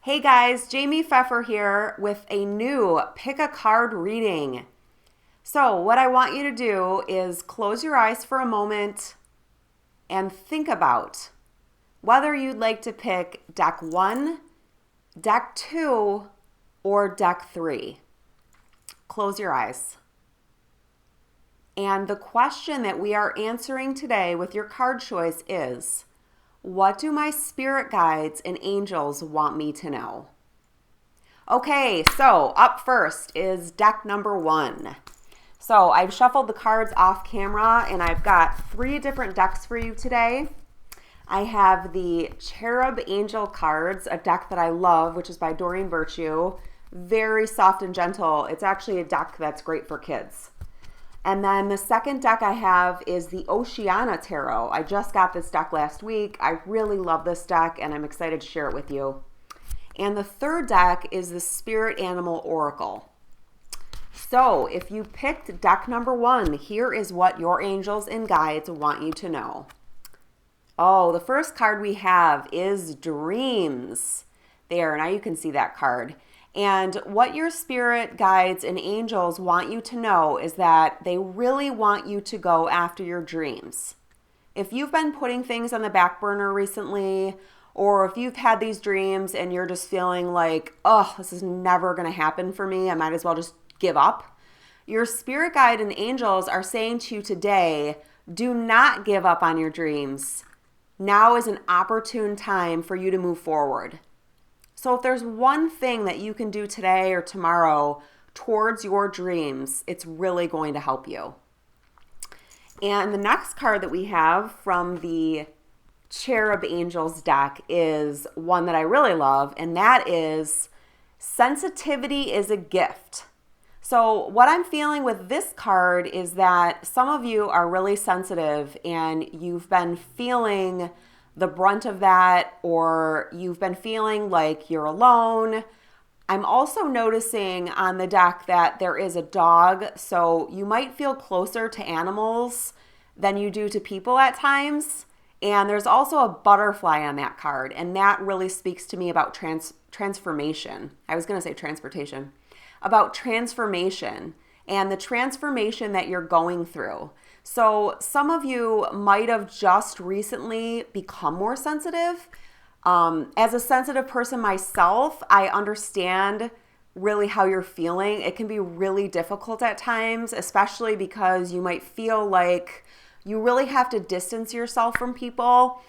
Hey guys, Jamie Pfeffer here with a new pick a card reading. So, what I want you to do is close your eyes for a moment and think about whether you'd like to pick deck 1, deck 2, or deck 3. Close your eyes. And the question that we are answering today with your card choice is, what do my spirit guides and angels want me to know? Okay, so up first is deck number 1. So I've shuffled the cards off camera and I've got 3 different decks for you today. I have the Cherub Angel cards, a deck that I love, which is by Doreen Virtue. Very soft and gentle. It's actually a deck that's great for kids. And then the second deck I have is the Oceana Tarot. I just got this deck last week. I really love this deck and I'm excited to share it with you. And the third deck is the Spirit Animal Oracle. So if you picked deck number 1, here is what your angels and guides want you to know. Oh, the first card we have is Dreams. There, now you can see that card. And what your spirit guides and angels want you to know is that they really want you to go after your dreams. If you've been putting things on the back burner recently, or if you've had these dreams and you're just feeling like, oh, this is never going to happen for me, I might as well just give up. Your spirit guide and angels are saying to you today, do not give up on your dreams. Now is an opportune time for you to move forward. So if there's one thing that you can do today or tomorrow towards your dreams, it's really going to help you. And the next card that we have from the Cherub Angels deck is one that I really love, and that is Sensitivity is a Gift. So what I'm feeling with this card is that some of you are really sensitive and you've been feeling the brunt of that, or you've been feeling like you're alone. I'm also noticing on the deck that there is a dog, so you might feel closer to animals than you do to people at times. And there's also a butterfly on that card, and that really speaks to me about transformation. I was going to say transportation. About transformation and the transformation that you're going through. So some of you might have just recently become more sensitive. As a sensitive person myself, I understand really how you're feeling. It can be really difficult at times, especially because you might feel like you really have to distance yourself from people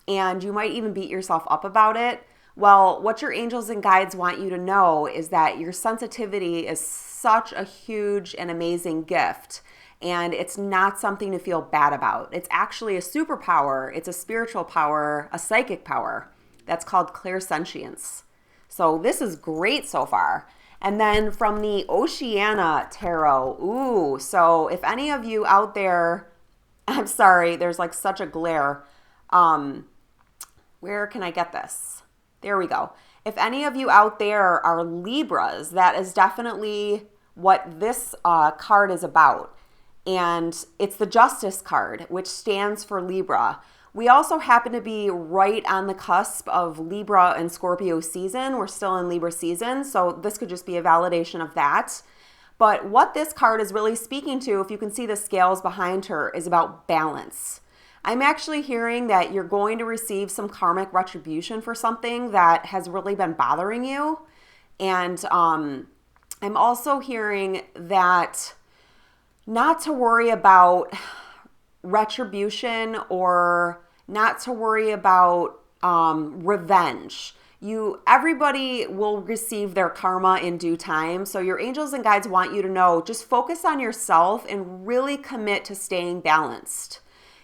and you might even beat yourself up about it. Well, what your angels and guides want you to know is that your sensitivity is such a huge and amazing gift. And it's not something to feel bad about. It's actually a superpower. It's a spiritual power, a psychic power. That's called clairsentience. So this is great so far. And then from the Oceana Tarot, so if any of you out there, I'm sorry, there's like such a glare. Where can I get this? There we go. If any of you out there are Libras, that is definitely what this card is about. And it's the Justice card, which stands for Libra. We also happen to be right on the cusp of Libra and Scorpio season. We're still in Libra season, so this could just be a validation of that. But what this card is really speaking to, if you can see the scales behind her, is about balance. I'm actually hearing that you're going to receive some karmic retribution for something that has really been bothering you. And I'm also hearing that not to worry about retribution or not to worry about revenge. Everybody will receive their karma in due time. So your angels and guides want you to know, just focus on yourself and really commit to staying balanced.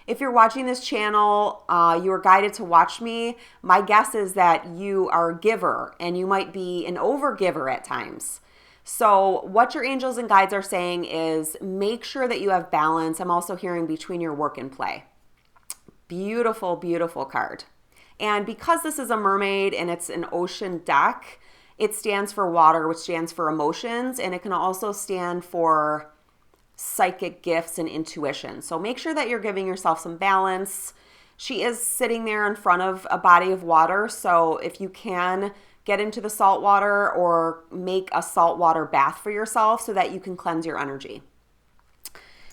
If you're watching this channel, you are guided to watch me. My guess is that you are a giver and you might be an overgiver at times. So what your angels and guides are saying is make sure that you have balance. I'm also hearing between your work and play. Beautiful, beautiful card. And because this is a mermaid and it's an ocean deck, it stands for water, which stands for emotions, and it can also stand for psychic gifts and intuition. So make sure that you're giving yourself some balance. She is sitting there in front of a body of water, so if you can, get into the salt water or make a saltwater bath for yourself so that you can cleanse your energy.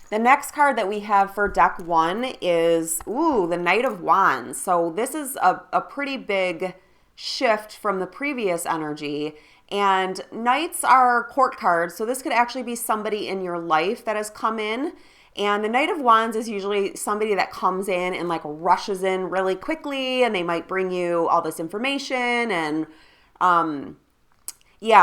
The next card that we have for deck 1 is, the Knight of Wands. So this is a pretty big shift from the previous energy. And Knights are court cards, so this could actually be somebody in your life that has come in. And the Knight of Wands is usually somebody that comes in and like rushes in really quickly, and they might bring you all this information and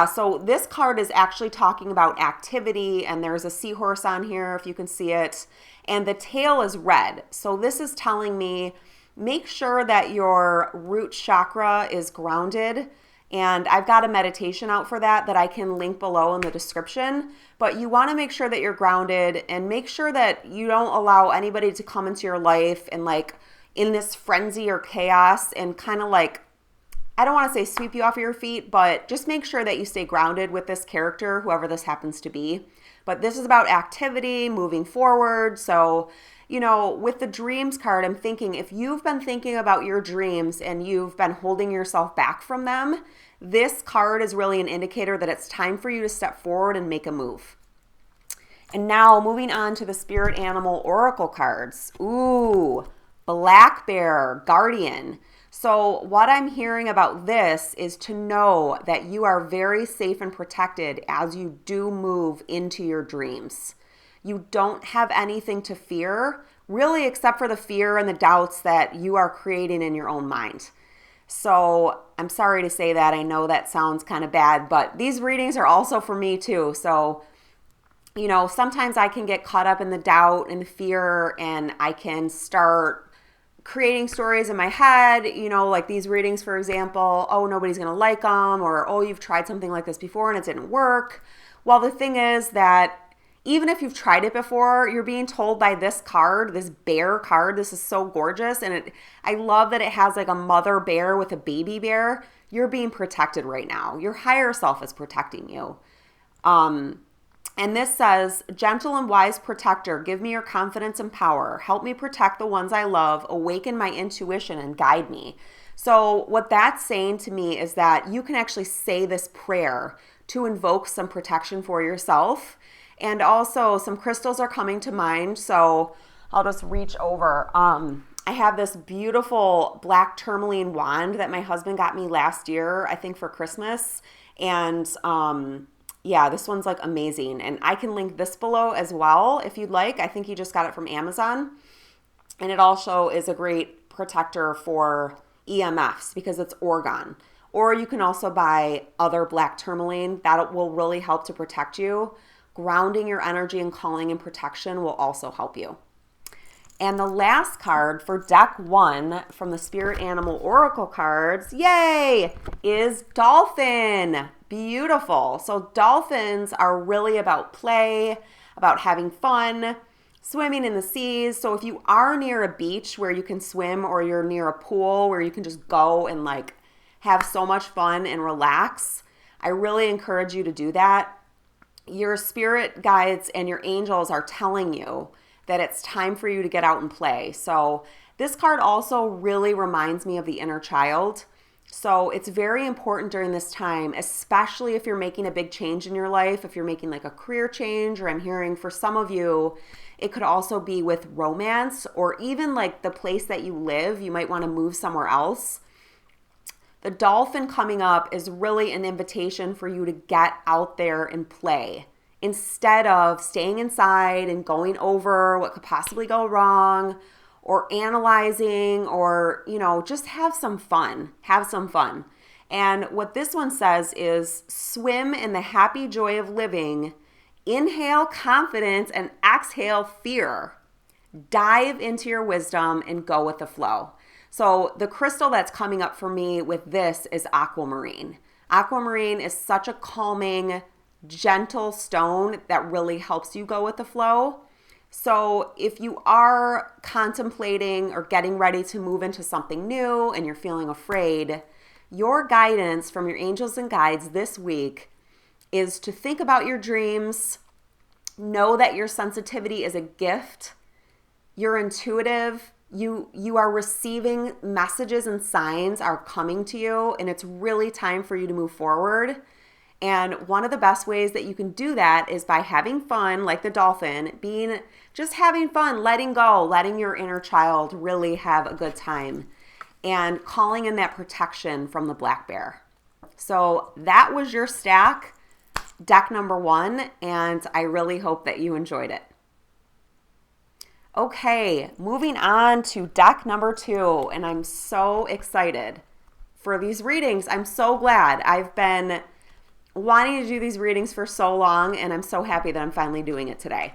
so this card is actually talking about activity, and there's a seahorse on here if you can see it, and the tail is red. So this is telling me make sure that your root chakra is grounded, and I've got a meditation out for that I can link below in the description. But you want to make sure that you're grounded and make sure that you don't allow anybody to come into your life and like in this frenzy or chaos and kind of like, I don't want to say sweep you off your feet, but just make sure that you stay grounded with this character, whoever this happens to be. But this is about activity, moving forward. So, with the dreams card, I'm thinking if you've been thinking about your dreams and you've been holding yourself back from them, this card is really an indicator that it's time for you to step forward and make a move. And now moving on to the Spirit Animal Oracle cards. Black Bear, Guardian. So what I'm hearing about this is to know that you are very safe and protected as you do move into your dreams. You don't have anything to fear, really, except for the fear and the doubts that you are creating in your own mind. So I'm sorry to say that. I know that sounds kind of bad, but these readings are also for me too. So, sometimes I can get caught up in the doubt and the fear, and I can start creating stories in my head, like these readings, for example, nobody's going to like them, or, you've tried something like this before and it didn't work. Well, the thing is that even if you've tried it before, you're being told by this card, this bear card, this is so gorgeous. And I love that it has like a mother bear with a baby bear. You're being protected right now. Your higher self is protecting you. And this says, gentle and wise protector, give me your confidence and power. Help me protect the ones I love. Awaken my intuition and guide me. So what that's saying to me is that you can actually say this prayer to invoke some protection for yourself. And also some crystals are coming to mind. So I'll just reach over. I have this beautiful black tourmaline wand that my husband got me last year, I think for Christmas. And this one's like amazing. And I can link this below as well if you'd like. I think he just got it from Amazon. And it also is a great protector for EMFs because it's orgone. Or you can also buy other black tourmaline. That will really help to protect you. Grounding your energy and calling in protection will also help you. And the last card for deck 1 from the Spirit Animal Oracle cards, yay, is Dolphin. Beautiful. So dolphins are really about play, about having fun, swimming in the seas. So if you are near a beach where you can swim, or you're near a pool where you can just go and like have so much fun and relax, I really encourage you to do that. Your spirit guides and your angels are telling you that it's time for you to get out and play. So this card also really reminds me of the inner child. So it's very important during this time, especially if you're making a big change in your life, if you're making like a career change, or I'm hearing for some of you, it could also be with romance, or even like the place that you live, you might want to move somewhere else. The dolphin coming up is really an invitation for you to get out there and play instead of staying inside and going over what could possibly go wrong, or analyzing, or, just have some fun. Have some fun. And what this one says is swim in the happy joy of living, inhale confidence, and exhale fear. Dive into your wisdom and go with the flow. So the crystal that's coming up for me with this is aquamarine. Aquamarine is such a calming, gentle stone that really helps you go with the flow. So if you are contemplating or getting ready to move into something new and you're feeling afraid, your guidance from your angels and guides this week is to think about your dreams, know that your sensitivity is a gift, you're intuitive, You are receiving messages and signs are coming to you, and it's really time for you to move forward. And one of the best ways that you can do that is by having fun, like the dolphin, just having fun, letting go, letting your inner child really have a good time, and calling in that protection from the black bear. So that was your stack, deck number 1, and I really hope that you enjoyed it. Okay, moving on to deck number 2, and I'm so excited for these readings. I'm so glad. I've been wanting to do these readings for so long, and I'm so happy that I'm finally doing it today.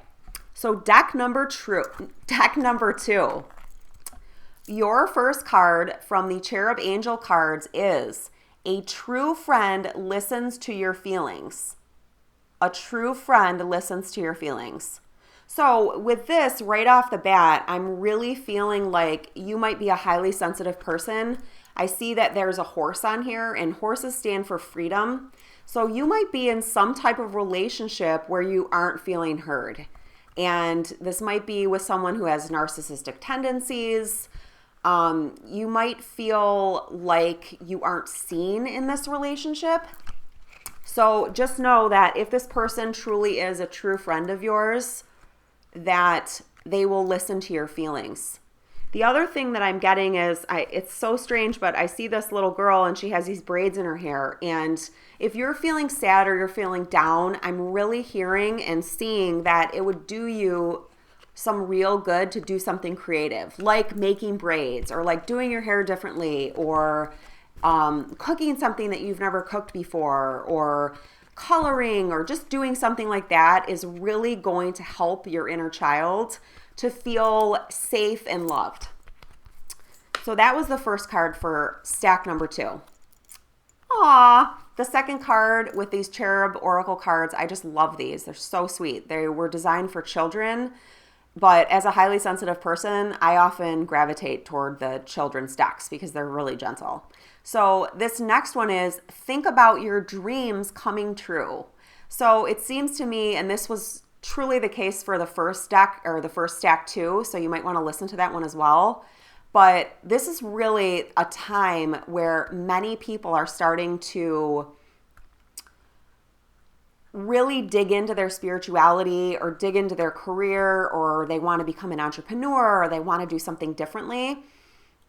So deck number 2. Your first card from the Cherub Angel cards is a true friend listens to your feelings. A true friend listens to your feelings. So with this, right off the bat, I'm really feeling like you might be a highly sensitive person. I see that there's a horse on here, and horses stand for freedom. So you might be in some type of relationship where you aren't feeling heard. And this might be with someone who has narcissistic tendencies. You might feel like you aren't seen in this relationship. So just know that if this person truly is a true friend of yours, that they will listen to your feelings. The other thing that I'm getting is, it's so strange, but I see this little girl and she has these braids in her hair. And if you're feeling sad or you're feeling down, I'm really hearing and seeing that it would do you some real good to do something creative, like making braids or like doing your hair differently, or cooking something that you've never cooked before, or coloring, or just doing something like that is really going to help your inner child to feel safe and loved. So that was the first card for stack number 2. The second card with these Cherub Oracle cards, I just love these. They're so sweet. They were designed for children, but as a highly sensitive person, I often gravitate toward the children's decks because they're really gentle. So this next one is, think about your dreams coming true. So it seems to me, and this was truly the case for the first deck, or the first stack too, so you might want to listen to that one as well. But this is really a time where many people are starting to really dig into their spirituality, or dig into their career, or they want to become an entrepreneur, or they want to do something differently.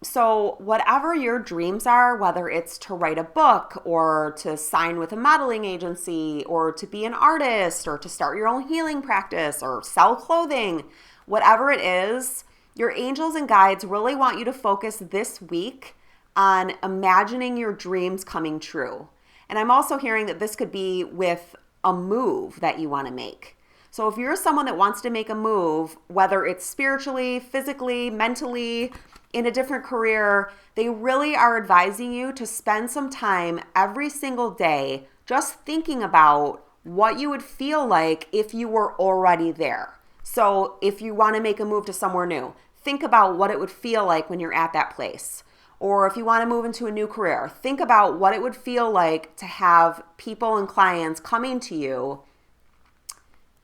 So whatever your dreams are, whether it's to write a book, or to sign with a modeling agency, or to be an artist, or to start your own healing practice, or sell clothing, whatever it is, your angels and guides really want you to focus this week on imagining your dreams coming true. And I'm also hearing that this could be with a move that you want to make. So if you're someone that wants to make a move, whether it's spiritually, physically, mentally, in a different career, they really are advising you to spend some time every single day just thinking about what you would feel like if you were already there. So if you want to make a move to somewhere new, think about what it would feel like when you're at that place. Or if you want to move into a new career, think about what it would feel like to have people and clients coming to you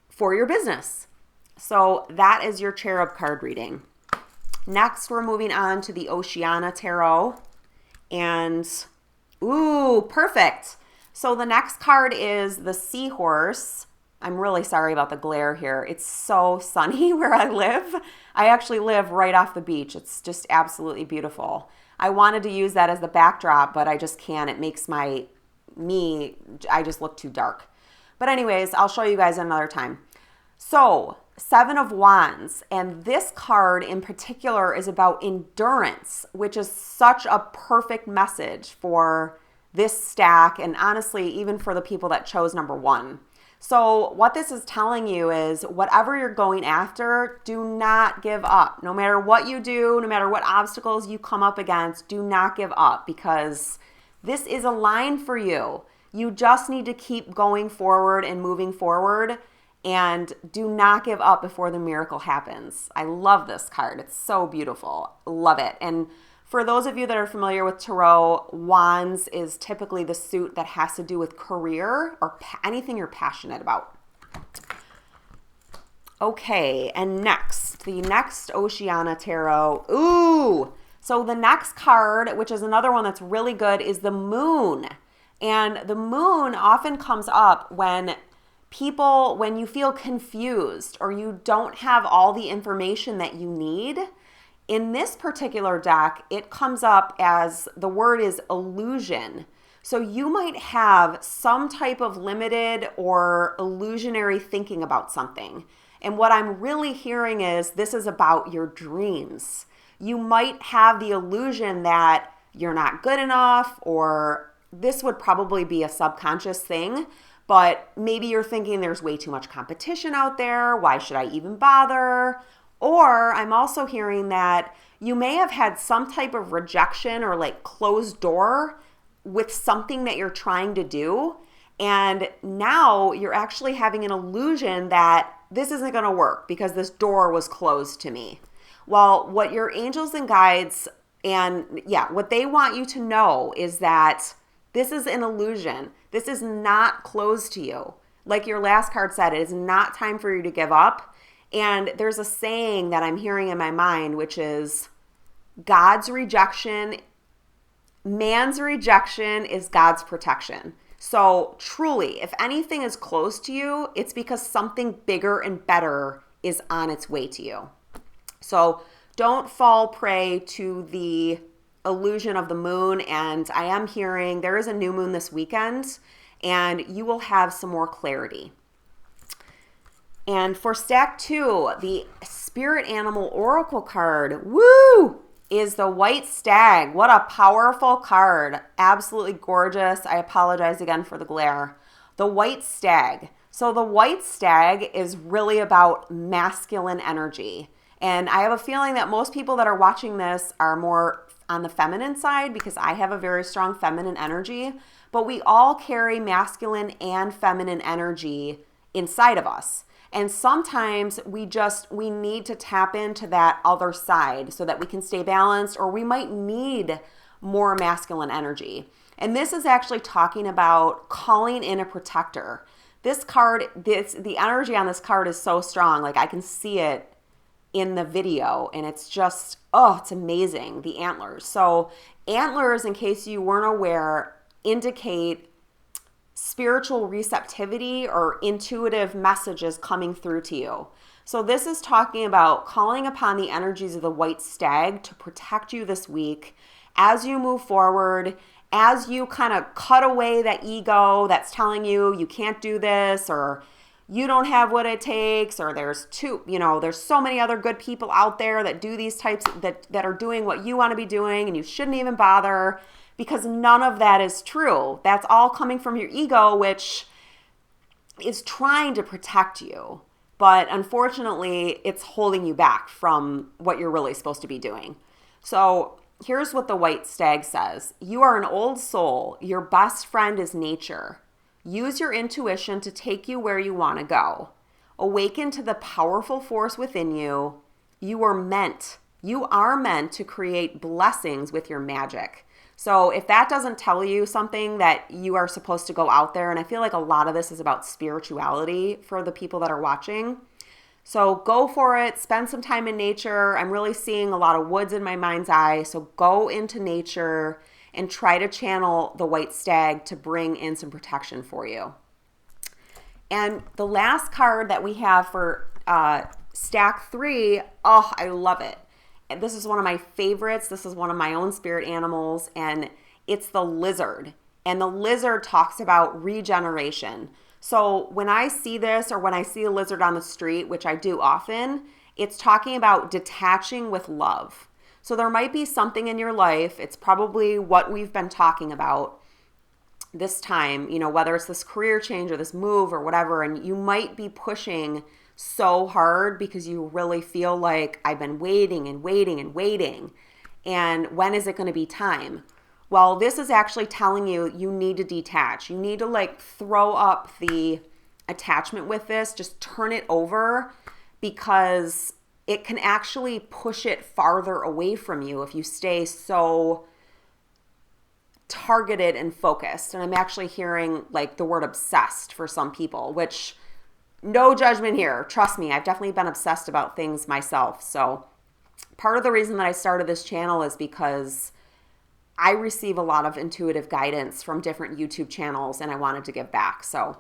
for your business. So that is your Cherub card reading. Next, we're moving on to the Oceana Tarot. And, ooh, perfect. So the next card is the Seahorse. I'm really sorry about the glare here. It's so sunny where I live. I actually live right off the beach. It's just absolutely beautiful. I wanted to use that as the backdrop, but I just can't. It makes I just look too dark. But anyways, I'll show you guys another time. So, 7 of Wands, and this card in particular is about endurance, which is such a perfect message for this stack, and honestly, even for the people that chose number 1. So what this is telling you is whatever you're going after, do not give up. No matter what you do, no matter what obstacles you come up against, do not give up, because this is a line for you. You just need to keep going forward and moving forward, and do not give up before the miracle happens. I love this card. It's so beautiful. Love it. And for those of you that are familiar with Tarot, Wands is typically the suit that has to do with career or anything you're passionate about. Okay, and the next Oceania Tarot. Ooh! So the next card, which is another one that's really good, is the Moon. And the Moon often comes up when you feel confused or you don't have all the information that you need. In this particular deck, it comes up as the word is illusion. So you might have some type of limited or illusionary thinking about something. And what I'm really hearing is this is about your dreams. You might have the illusion that you're not good enough, or this would probably be a subconscious thing, but maybe you're thinking there's way too much competition out there. Why should I even bother? Or I'm also hearing that you may have had some type of rejection or like closed door with something that you're trying to do. And now you're actually having an illusion that this isn't going to work because this door was closed to me. Well, what your angels and guides what they want you to know is that this is an illusion. This is not closed to you. Like your last card said, it is not time for you to give up. And there's a saying that I'm hearing in my mind, which is man's rejection is God's protection. So truly, if anything is closed to you, it's because something bigger and better is on its way to you. So don't fall prey to the illusion of the moon. And I am hearing there is a new moon this weekend, and you will have some more clarity. And for stack 2, the Spirit Animal Oracle card, is the White Stag. What a powerful card. Absolutely gorgeous. I apologize again for the glare. The White Stag. So the White Stag is really about masculine energy. And I have a feeling that most people that are watching this are more on the feminine side because I have a very strong feminine energy. But we all carry masculine and feminine energy inside of us. And sometimes we need to tap into that other side so that we can stay balanced, or we might need more masculine energy. And this is actually talking about calling in a protector. This card, the energy on this card is so strong. Like I can see it in the video, and it's just, it's amazing. The antlers. So antlers, in case you weren't aware, indicate spiritual receptivity or intuitive messages coming through to you. So this is talking about calling upon the energies of the White Stag to protect you this week as you move forward, as you kind of cut away that ego that's telling you you can't do this, or you don't have what it takes, or there's so many other good people out there that do these types that are doing what you want to be doing, and you shouldn't even bother. Because none of that is true. That's all coming from your ego, which is trying to protect you. But unfortunately, it's holding you back from what you're really supposed to be doing. So here's what the White Stag says. You are an old soul. Your best friend is nature. Use your intuition to take you where you want to go. Awaken to the powerful force within you. You are meant to create blessings with your magic. So if that doesn't tell you something that you are supposed to go out there, and I feel like a lot of this is about spirituality for the people that are watching. So go for it. Spend some time in nature. I'm really seeing a lot of woods in my mind's eye. So go into nature and try to channel the White Stag to bring in some protection for you. And the last card that we have for stack 3, I love it. This is one of my favorites. This is one of my own spirit animals, and it's the lizard. And the lizard talks about regeneration. So when I see this, or when I see a lizard on the street, which I do often, it's talking about detaching with love. So there might be something in your life. It's probably what we've been talking about this time, whether it's this career change or this move or whatever, and you might be pushing so hard because you really feel like I've been waiting and waiting and waiting. And when is it going to be time? Well, this is actually telling you need to detach. You need to throw up the attachment with this. Just turn it over, because it can actually push it farther away from you if you stay so targeted and focused. And I'm actually hearing the word obsessed for some people, which no judgment here. Trust me, I've definitely been obsessed about things myself. So part of the reason that I started this channel is because I receive a lot of intuitive guidance from different YouTube channels and I wanted to give back. So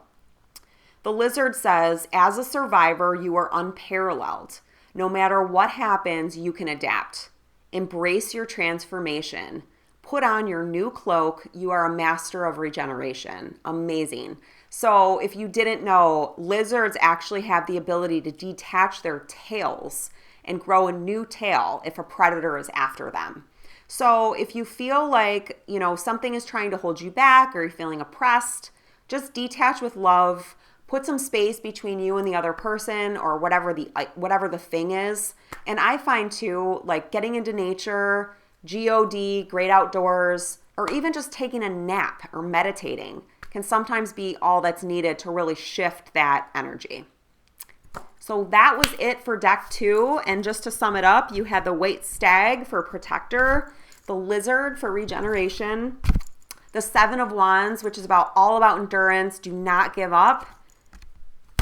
the lizard says, as a survivor, you are unparalleled. No matter what happens, you can adapt. Embrace your transformation. Put on your new cloak. You are a master of regeneration. Amazing. So if you didn't know, lizards actually have the ability to detach their tails and grow a new tail if a predator is after them. So if you feel like, something is trying to hold you back or you're feeling oppressed, just detach with love. Put some space between you and the other person or whatever the thing is. And I find too, like getting into nature, God, great outdoors, or even just taking a nap or meditating can sometimes be all that's needed to really shift that energy. So that was it for deck 2. And just to sum it up, you had the White Stag for Protector, the Lizard for Regeneration, the Seven of Wands, which is all about endurance, do not give up,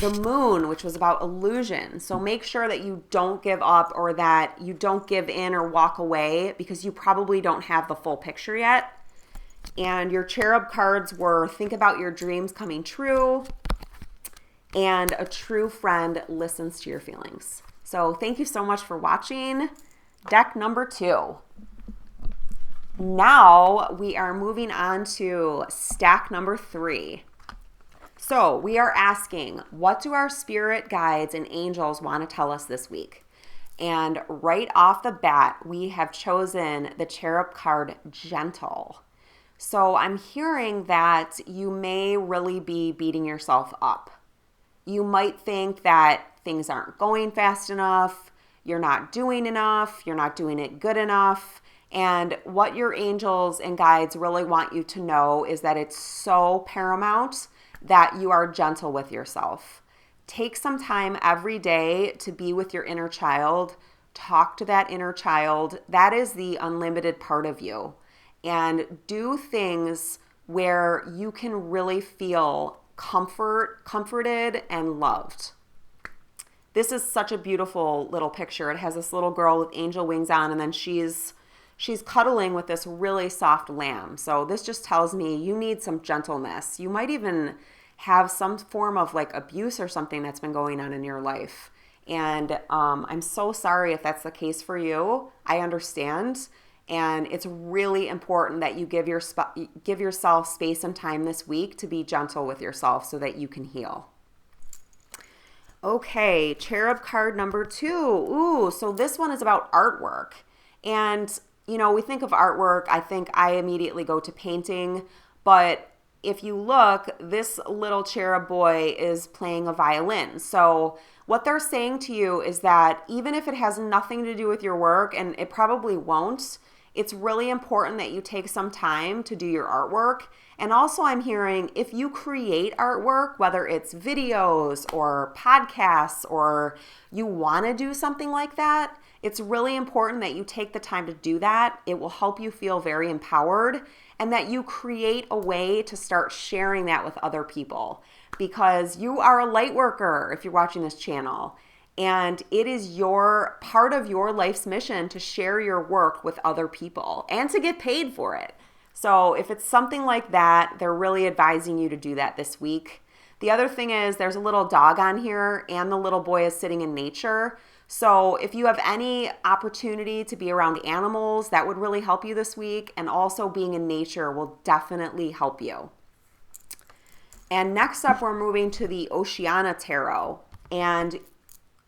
the Moon, which was about illusion. So make sure that you don't give up or that you don't give in or walk away because you probably don't have the full picture yet. And your Cherub cards were think about your dreams coming true and a true friend listens to your feelings. So thank you so much for watching deck number 2. Now we are moving on to stack number 3. So we are asking, what do our spirit guides and angels want to tell us this week? And right off the bat, we have chosen the Cherub card, Gentle. So I'm hearing that you may really be beating yourself up. You might think that things aren't going fast enough, you're not doing enough, you're not doing it good enough. And what your angels and guides really want you to know is that it's so paramount that you are gentle with yourself. Take some time every day to be with your inner child. Talk to that inner child. That is the unlimited part of you. And do things where you can really feel comforted and loved. This is such a beautiful little picture. It has this little girl with angel wings on, and then she's cuddling with this really soft lamb. So this just tells me you need some gentleness. You might even have some form of like abuse or something that's been going on in your life. And I'm so sorry if that's the case for you. I understand. And it's really important that you give yourself space and time this week to be gentle with yourself so that you can heal. Okay, Cherub card number 2. Ooh, so this one is about artwork. And we think of artwork, I immediately go to painting, but if you look, this little cherub boy is playing a violin. So what they're saying to you is that even if it has nothing to do with your work, and it probably won't, it's really important that you take some time to do your artwork. And also I'm hearing if you create artwork, whether it's videos or podcasts or you want to do something like that, it's really important that you take the time to do that. It will help you feel very empowered and that you create a way to start sharing that with other people because you are a light worker if you're watching this channel. And it is part of your life's mission to share your work with other people and to get paid for it. So if it's something like that, they're really advising you to do that this week. The other thing is there's a little dog on here and the little boy is sitting in nature. So if you have any opportunity to be around animals, that would really help you this week. And also being in nature will definitely help you. And next up, we're moving to the Oceana Tarot. And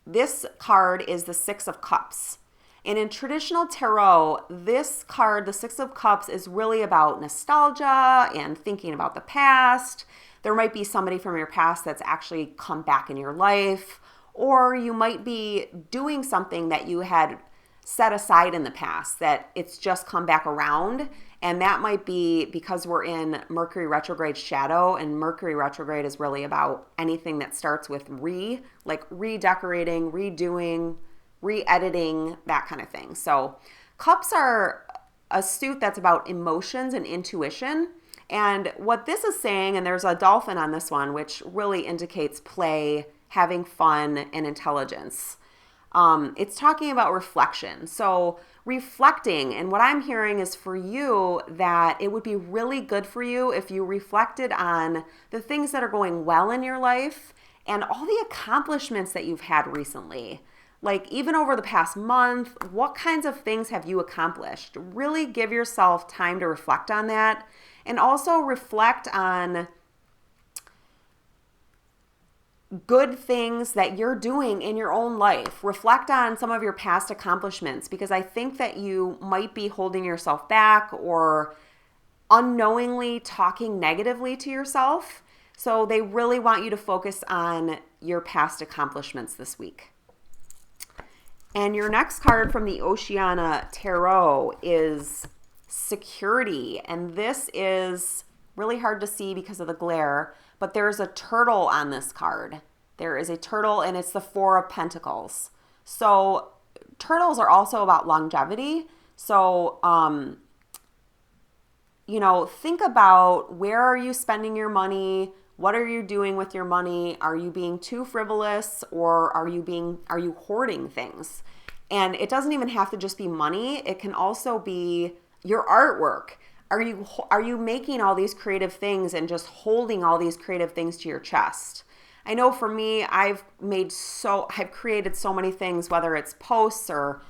this card is the Six of Cups. And in traditional tarot, this card, the Six of Cups, is really about nostalgia and thinking about the past. There might be somebody from your past that's actually come back in your life, or you might be doing something that you had set aside in the past that it's just come back around. And that might be because we're in Mercury retrograde shadow, and Mercury retrograde is really about anything that starts with like redecorating, redoing, re-editing, that kind of thing. So cups are a suit that's about emotions and intuition. And what this is saying, and there's a dolphin on this one, which really indicates play having fun, and intelligence. It's talking about reflection. So reflecting, and what I'm hearing is for you that it would be really good for you if you reflected on the things that are going well in your life and all the accomplishments that you've had recently. Like even over the past month, what kinds of things have you accomplished? Really give yourself time to reflect on that, and also reflect on good things that you're doing in your own life. Reflect on some of your past accomplishments, because I think that you might be holding yourself back or unknowingly talking negatively to yourself. So they really want you to focus on your past accomplishments this week. And your next card from the Oceana Tarot is Security. And this is really hard to see because of the glare, but there's a turtle on this card. There is a turtle, and it's the Four of Pentacles. So turtles are also about longevity. So, think about, where are you spending your money? What are you doing with your money? Are you being too frivolous, or are you hoarding things? And it doesn't even have to just be money. It can also be your artwork. Are you making all these creative things and just holding all these creative things to your chest? I know for me, I've created so many things, whether it's posts or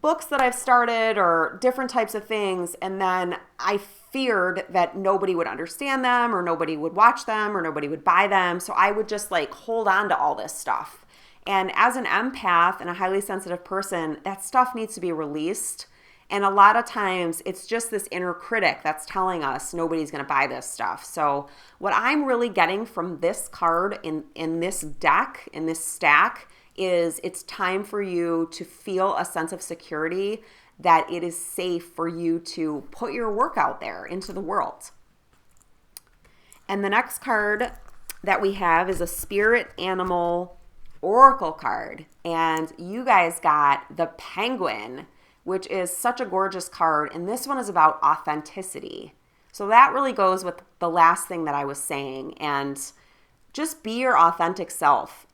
books that I've started or different types of things, and then I feared that nobody would understand them, or nobody would watch them, or nobody would buy them. So I would just hold on to all this stuff. And as an empath and a highly sensitive person, that stuff needs to be released. And a lot of times it's just this inner critic that's telling us nobody's going to buy this stuff. So what I'm really getting from this card in this deck, in this stack, is it's time for you to feel a sense of security, that it is safe for you to put your work out there into the world. And the next card that we have is a Spirit Animal Oracle card. And you guys got the Penguin, which is such a gorgeous card. And this one is about authenticity. So that really goes with the last thing that I was saying. And just be your authentic self.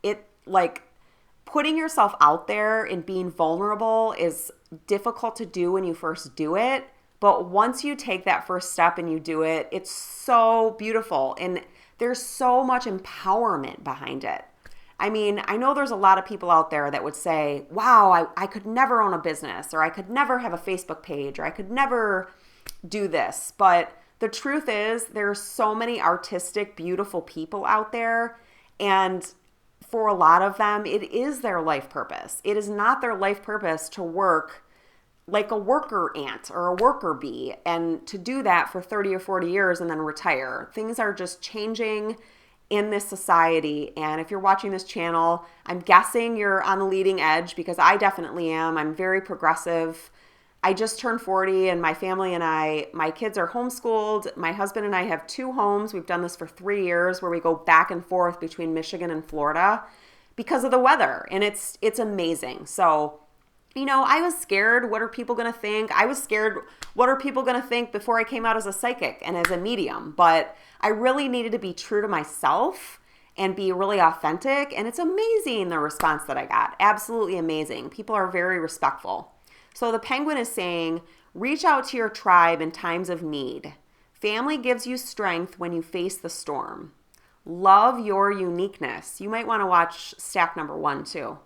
Putting yourself out there and being vulnerable is difficult to do when you first do it. But once you take that first step and you do it, it's so beautiful. And there's so much empowerment behind it. I mean, I know there's a lot of people out there that would say, wow, I could never own a business, or I could never have a Facebook page, or I could never do this. But the truth is, there's so many artistic, beautiful people out there. And for a lot of them, it is their life purpose. It is not their life purpose to work like a worker ant or a worker bee, and to do that for 30 or 40 years and then retire. Things are just changing in this society. And if you're watching this channel, I'm guessing you're on the leading edge, because I definitely am. I'm very progressive. I just turned 40, and my family and my kids are homeschooled. My husband and I have 2 homes. We've done this for 3 years, where we go back and forth between Michigan and Florida because of the weather. And it's amazing. So, I was scared. What are people going to think? I was scared. What are people going to think before I came out as a psychic and as a medium? But I really needed to be true to myself and be really authentic. And it's amazing, the response that I got. Absolutely amazing. People are very respectful. So the Penguin is saying, reach out to your tribe in times of need. Family gives you strength when you face the storm. Love your uniqueness. You might want to watch stack number 1 too.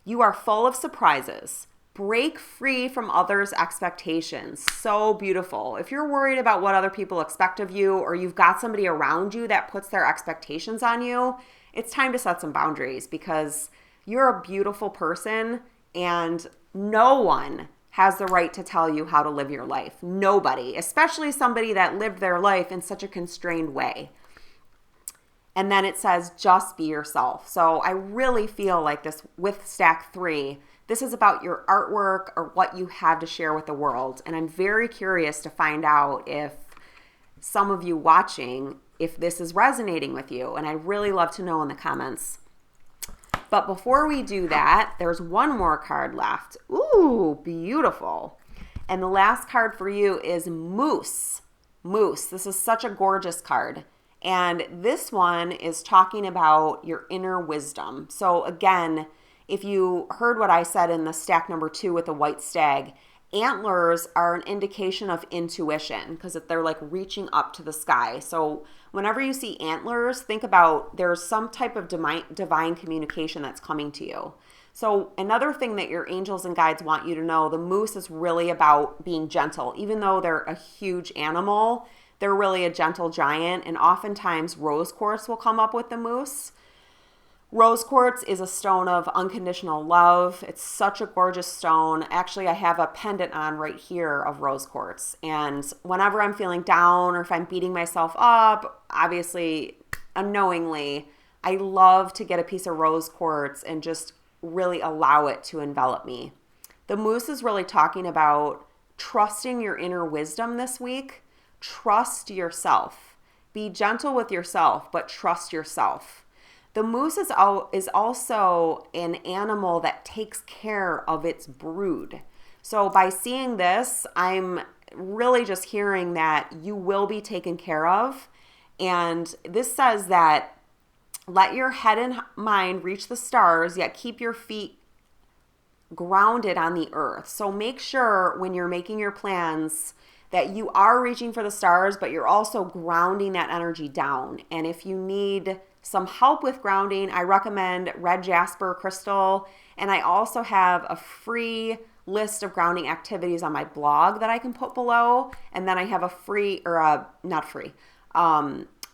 You are full of surprises. Break free from others' expectations. So beautiful. If you're worried about what other people expect of you, or you've got somebody around you that puts their expectations on you, it's time to set some boundaries, because you're a beautiful person, and no one has the right to tell you how to live your life. Nobody, especially somebody that lived their life in such a constrained way. And then it says, just be yourself. So I really feel like this with stack 3, this is about your artwork or what you have to share with the world. And I'm very curious to find out if some of you watching, if this is resonating with you. And I'd really love to know in the comments. But before we do that, there's one more card left. Ooh, beautiful. And the last card for you is Moose. Moose. This is such a gorgeous card. And this one is talking about your inner wisdom. So again, if you heard what I said in the stack number 2 with the white stag, antlers are an indication of intuition because they're like reaching up to the sky. So whenever you see antlers, think about there's some type of divine communication that's coming to you. So another thing that your angels and guides want you to know, the moose is really about being gentle. Even though they're a huge animal, they're really a gentle giant, and oftentimes rose quartz will come up with the moose. Rose quartz is a stone of unconditional love. It's such a gorgeous stone. Actually, I have a pendant on right here of rose quartz. And whenever I'm feeling down or if I'm beating myself up, obviously, unknowingly, I love to get a piece of rose quartz and just really allow it to envelop me. The moose is really talking about trusting your inner wisdom this week. Trust yourself. Be gentle with yourself, but trust yourself. The moose is also an animal that takes care of its brood. So by seeing this, I'm really just hearing that you will be taken care of. And this says that let your head and mind reach the stars, yet keep your feet grounded on the earth. So make sure when you're making your plans that you are reaching for the stars, but you're also grounding that energy down. And if you need some help with grounding, I recommend red jasper crystal. And I also have a free list of grounding activities on my blog that I can put below. And then I have a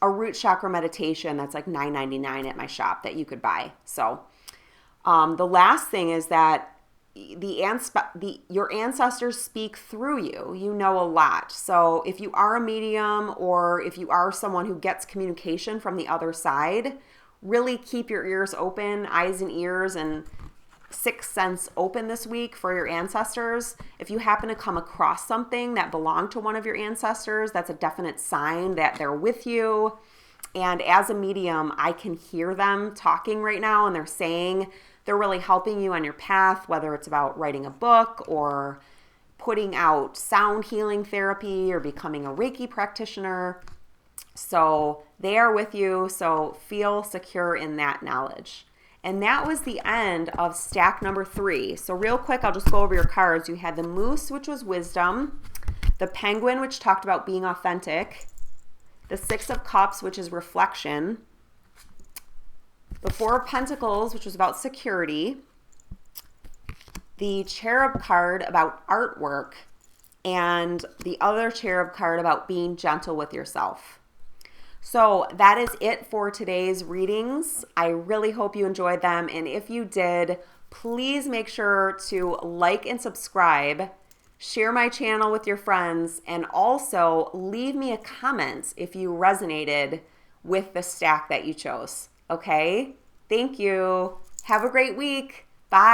root chakra meditation that's like $9.99 at my shop that you could buy. So the last thing is that your ancestors speak through you. You know a lot. So if you are a medium or if you are someone who gets communication from the other side, really keep your ears open, eyes and ears and sixth sense open this week for your ancestors. If you happen to come across something that belonged to one of your ancestors, that's a definite sign that they're with you. And as a medium, I can hear them talking right now, and they're saying they're really helping you on your path, whether it's about writing a book or putting out sound healing therapy or becoming a Reiki practitioner. So they are with you, so feel secure in that knowledge. And that was the end of stack number 3. So real quick, I'll just go over your cards. You had the moose, which was wisdom, the penguin, which talked about being authentic, the 6 of cups, which is reflection, the 4 of pentacles, which was about security, the cherub card about artwork, and the other cherub card about being gentle with yourself. So that is it for today's readings. I really hope you enjoyed them. And if you did, please make sure to like and subscribe, share my channel with your friends, and also leave me a comment if you resonated with the stack that you chose. Okay? Thank you. Have a great week.